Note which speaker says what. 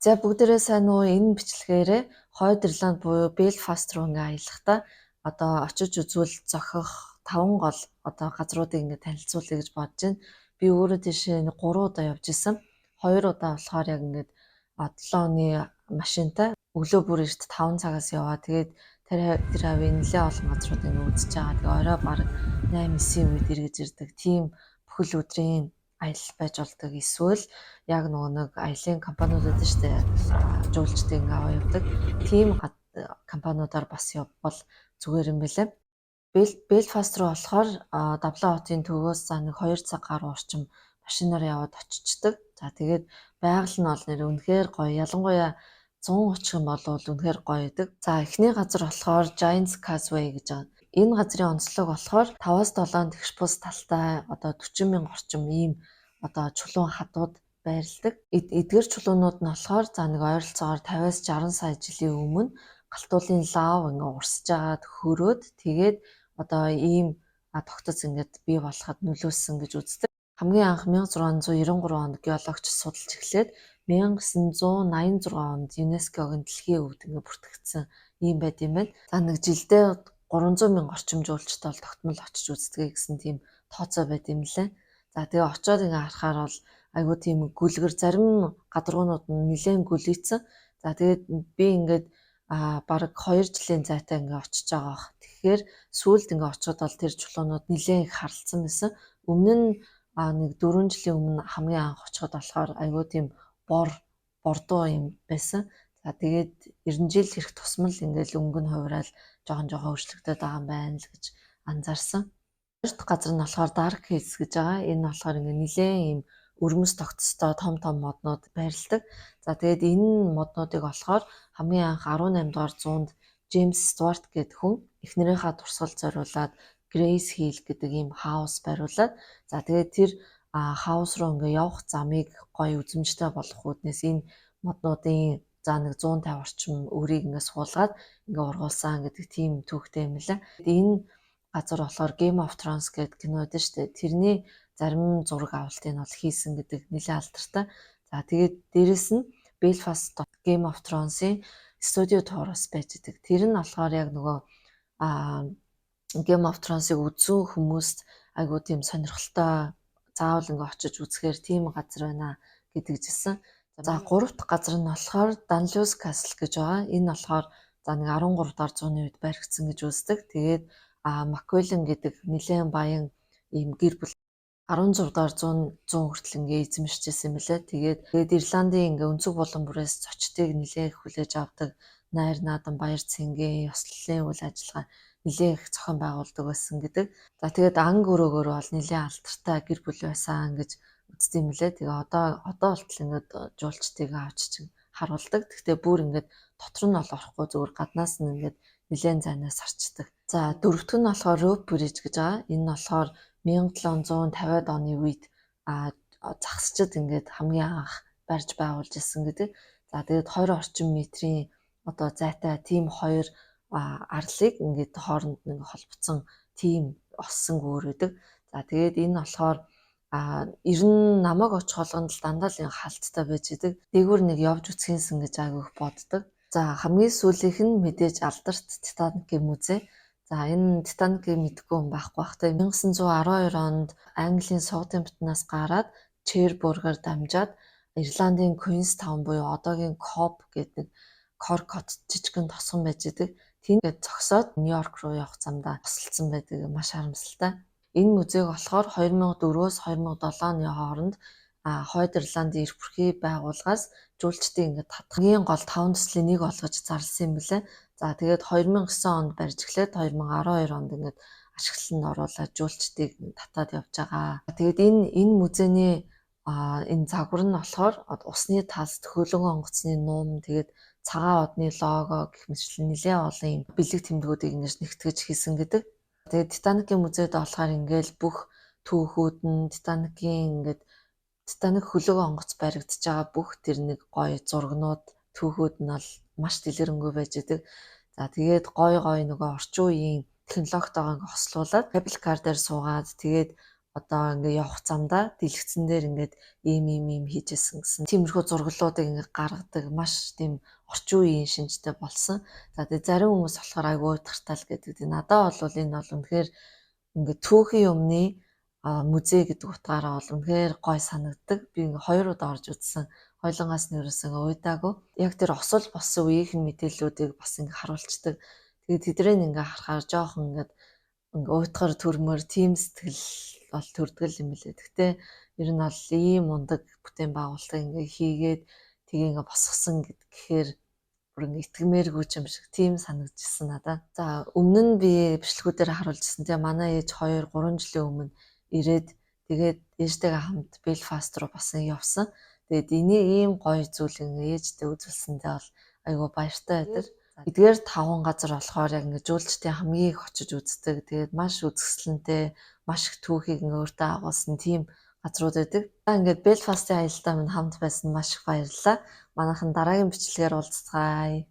Speaker 1: За бүгдээрээ сайн уу? Энэ бичлэгээрээ Хойд Ирланд буюу Белфаст руу аялахдаа очиж үзвэл зохих 5 гол газруудыг танилцуулъя гэж бодож байна. Би өөрөө тийшээ 3 удаа явж исэн. 2 удаа болохоор яг 7 оны машинтай өглөө бүр эрт 5 цагаас яваа. Тэгээд тэр хавийн нэлээд олон газрууд үзэж байгаа. Тэгээ орой бараг 8-9-ийн үед эргэж ирдэг. Тийм бүхэл өдрийн аялал байж болдог. Эсвэл яг нэг аялын компаниуд байдаг шүү дээ. Жуулчдын аваа явдаг. Тийм компаниудаар бас явбал зүгээр юм билээ. Белфаст руу болохоор Давлан хотын төвөөс за нэг 2 цаг гаруй орчим машинаар яваад очичдаг. За тэгээд байгаль нь бол нэр үнэхээр гоё. Ялангуяа 100 очих юм бол үнэхээр гоё идэг. За эхний газар болохоор Giants Causeway гэж байгаа. Энэ газрын онцлог болохоор 5-7 тэгш бус талтай 40 мянга орчим ийм чулуун хадууд байрладаг. Эдгээр чулуунууд нь болохоор за нэг ойролцоогоор 50-60 сая жилийн өмнө галтуулын лав урсж агаад хөрөөд тэгээд ийм тогтоц бий болоход нөлөөсөн гэж үздэг. Хамгийн анх 1693 онд геологч судалж эхлээд 1986 онд ЮНЕСКОгийн дэлхийн өвд бүртгэгдсэн ийм байт юм байна. За нэг жилдээ 300 мянга орчим жуулчтай бол тогтмол очиж үздэг гэсэн тийм тооцоо байт юм лээ. За тэгээ очиод харахаар бол айгуу тийм гүлгэр зарим гадаргуунууд нь нэлээд гүлийцэн. За тэгээд би бараг 2 жилийн зайтай очиж байгаа бах. Тэгэхээр сүүлд очиод бол тэр чулуунууд нэлээд их харалцсан байсан. Өмнө нь нэг 4 жилийн өмнө хамгийн анх очиход болохоор айгуу тийм бордуу юм байсан. За тэгээд 90 жил хэрэг тусмал өнгө нь хувирал жоохон өөрчлөгдөд байгаа юм байна л гэж анзаарсан. Хоёр дахь газар нь болохоор Dark Hills гэж байгаа. Энэ болохоор нэлээд ийм өрмөс тогтцтой том моднууд байрладаг. За тэгээд энэ моднуудыг болохоор хамгийн анх 18 дугаар зуунд Джеймс Стюарт гэдэг хүн эхнэрийнхээ дурсгалд зориулаад Грейс Хил гэдэг ийм хаус бариулаад за тэгээд тэр хаус руу явах замыг гоё үзмжтэй болгох үүднээс энэ моднуудын за нэг 150 орчим өрийг суулгаад ургуулсан гэдэг тийм түүхтэй юм лээ. Энэ газар болохоор Game of Thrones гэдэг кино байдаг шүү дээ. Тэрний зарим зураг авалтыг бол хийсэн гэдэг нэлээд алдартай. За тэгээд дээрэс нь Belfast Game of Thrones-ийн студио туурас байж идэг. Тэр нь болохоор яг Game of Thrones-ыг үзсэн хүмүүст айгуу тийм сонирхолтой заавал очиж үзэхээр тийм газар байна гэдэгжсэн. За 3 дахь газар нь болохоор Dunluce Castle гэж байгаа. Энэ болохоор за нэг 13 дугаар зууны үед баригдсан гэж үздэг. Тэгээд Маккуэлен гэдэг нэлээд баян ийм гэр бүл 16 дугаар 100 хүртэл эзэмшижсэн юм лээ. Тэгээд Ирландын өнцөг булан бүрээс зочдыг нэлээд их хүлээж авдаг. Найр наадам, баяр цэнгээ, ёслолын үйл ажиллагаа нэлээд их зохион байгуулдаг байсан гэдэг. За тэгээд анги өрөөгөр бол нэлээд алдартай гэр бүл байсан гэж үздэг юм лээ. Тэгээ одоо болтол жуулчдыг авч харуулдаг. Гэхдээ бүр дотор нь бол орохгүй зүгээр гаднаас нь нэлээд зайнаас харцдаг. За дөрөвт нь болохоор Rope Bridge гэж байгаа. Энэ нь болохоор 1750-ад оны үед загсчид хамгийн анх барьж байгуулж ирсэн гэдэг. За тэгээд 20 орчим метрийн зайтай тийм хоёр арлыг хооронд холбоцсон тийм оссон гүүр байдаг. За тэгээд энэ болохоор ер нь намайг очих болгонд л дандаа л халттай байж идэг. Дээгүүр явж үсгийнсэн гэж айгүйх боддог. За хамгийн сүүлийнх нь мэдээж алдарт Титаникийн музей. За энэ Титаникийг мэдгүй хүн байхгүй бах. 1912 онд Английн Саутгемптоноос гараад Чербургаар дамжаад Ирландын Queenstown буюу одоогийн Cobb гэдэг Corcot жижигхэн тосгон байж идэг. Тэнд зогсоод Нью-Йорк руу явах замдаа тусалсан байдаг. Маш харамсалтай. Энэ музейг болохоор 2004-өөс 2007 оны хооронд Хойд Ирландын эрх бүрхий байгууллагаас жуулчдын татхгийн гол 5 төслийн нэг болгож зарласан юм билээ. За тэгээд 2009 онд барьж эхлээд 2012 онд ашиглалтанд оруулаад жуулчдыг татаад явж байгаа. Тэгээд энэ музейний энэ загвар нь болохоор усны тас, хөлөг онгоцны нуум, тэгээд цагаан одны лого гэх мэт нэлээд олон юм бэлэг тэмдгүүдийг нэгтгэж хийсэн гэдэг. Тэгээд Титаникийн музейд болохоор бүх түүхүүд нь Титаник хөлөг онгоц баригдаж байгаа бүх тэр гоё зургнууд, түүхүүд нь бол маш дэлгэрэнгүй байж идэг. За тэгээд гоё орчин үеийн технологитойгоо хослуулаад кабел кар дээр суугаад тэгээд одоо ингээ явах замдаа дэлгэцэн дээр ингээд ийм хийжсэн гэсэн тиймэрхүү зурглуудыг ингээ гаргадаг маш тийм орчин үеийн шинжтэй болсон. За тэгээ зарим хүмүүс болохоор айгүй уйтгартай л гэдэг. Надад бол энэ бол үнэхээр ингээ түүхийн өмнө музей гэдэг утгаараа бол үнэхээр гой санагддаг. Би ингээ 2 удаа орж үзсэн. Хойлонгоос нь ерөөсөө уйдаагүй. Яг тэр осол болсон үеийнхэн мэдээллүүдийг бас ингээ харуулцдаг. Тэгээд тэдрийг ингээ харахаар жоохон ингээ уйтгар төрмөр тийм сэтгэл бол төрдөг юм билээ. Гэхдээ ер нь бол ийм мундаг бүтээн байгуулалтыг ингээ хийгээд тийг ингээ босгосон гэхээр бүр ингээ итгэмээргүй юм шиг тийм санагдчихсан надад. За өмнө нь би бичлэгүүдээр харуулжсэн тийм манай ээж 2 3 жилийн өмнө ирээд тэгээд ээжтэйгээ хамт Белфаст руу бас явсан. Тэгээд энийг ийм гоё зүйл ингээ ээжтэй үзүүлсэндээ бол айгүй баяртай байдаг. Эдгээр 5 газар болохоор яг ингээ жуулчдын хамгийн их очиж үздэг. Тэгээд маш үзэсгэлэнтэй, маш их түүхийг ингээ өөртөө агуулсан тийм газрууд байдаг. За ингээд Белфастын аялалдаа минь хамт байсан маш их баярлалаа. Манайхан дараагийн бичлэгээр уулзцгаая.